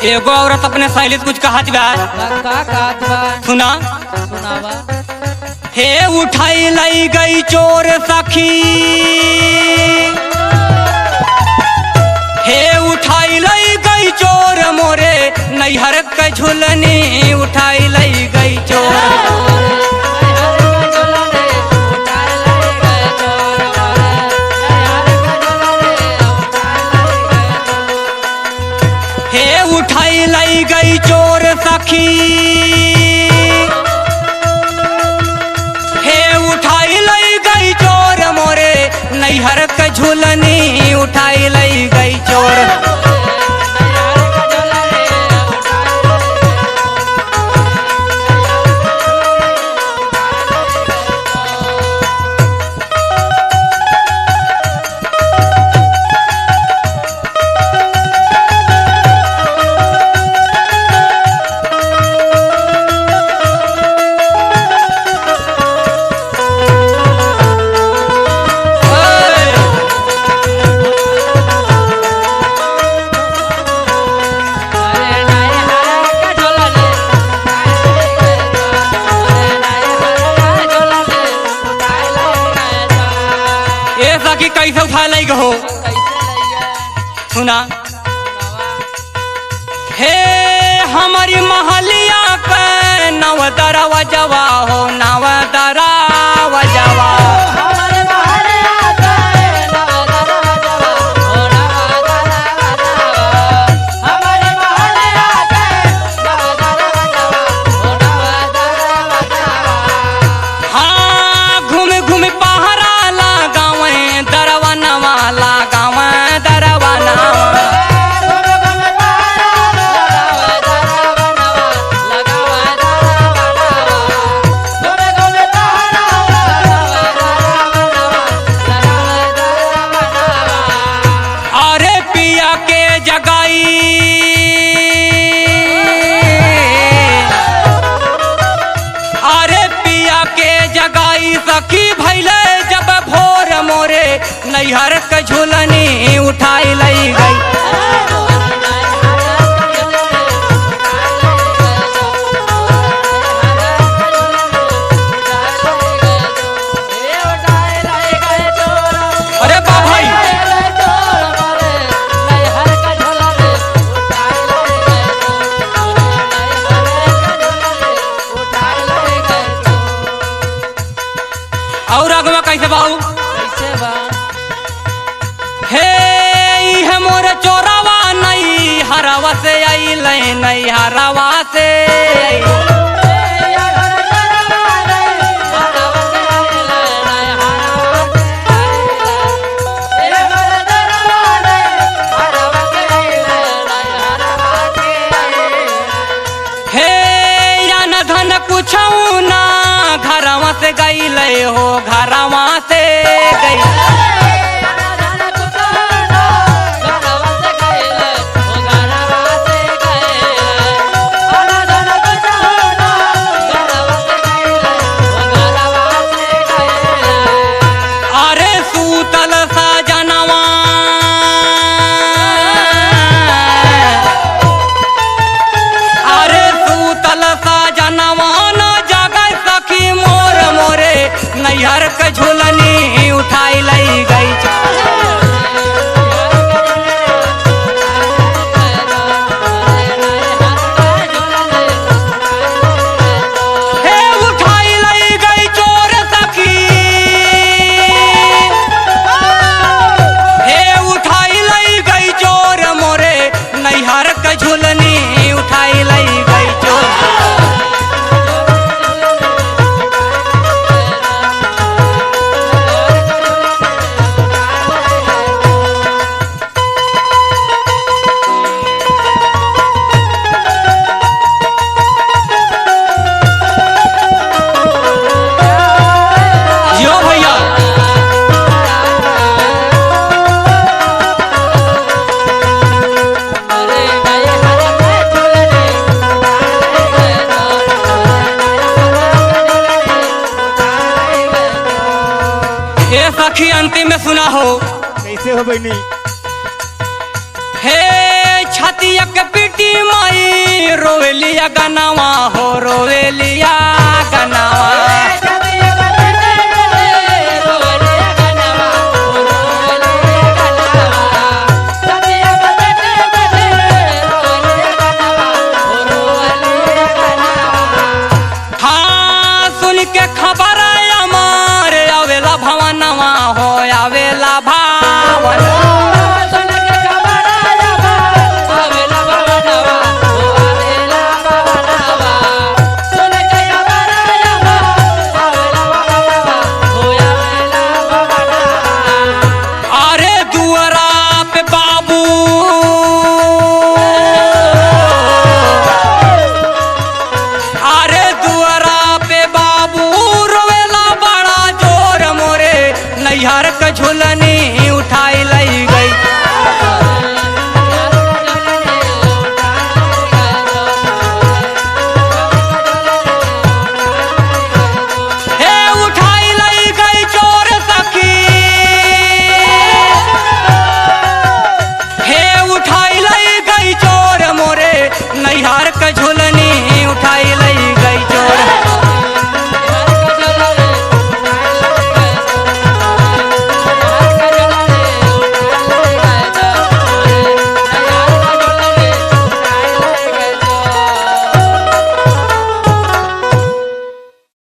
एगो औरत अपने सहेली से कुछ कहत बा। का कहत बा? सुना सुनावा। हे उठाई लाई गई चोर सखी, हे उठाई लाई गई चोर मोरे नैहर के झुलनी उठाई लाई गई चोर। हे उठाई लाई गई चोर सखी, हे उठाई लाई गई चोर मोरे नैहर के झुलनी उठाई लाई गई चोर। कि कैसे उठा लाई हो? सुना हे हमारी महलिया पे नवदरा वजवा हो, नवदरा वजवा सखी भैले जब भोर मोरे नैहर के झुलनी उठाई लाई गई। अरे बा भाई और अगवा कैसे बाऊ? कैसे बा? हे इह मोर चोरावा नहीं हरावा से आई नहीं हरावा से हे या न धन पूछऊ ना घरवा से गई ले हो, घरवा से गई। अरे सूतल सजनवा अरे सूतल सजनवा न जगह सखी मोर मोरे नैहर के झुलनी उठाई लाई गई। हे उठाई लाई गई चोर सखी, हे उठाई लाई गई चोर मोरे नैहर के झुलनी उठाई लाई गई चोर। जियो भैया ये सखी अंतिम में सुना हो कैसे हो बहनी? हे छतिया के पीटी गगनवा हो रोवेलिया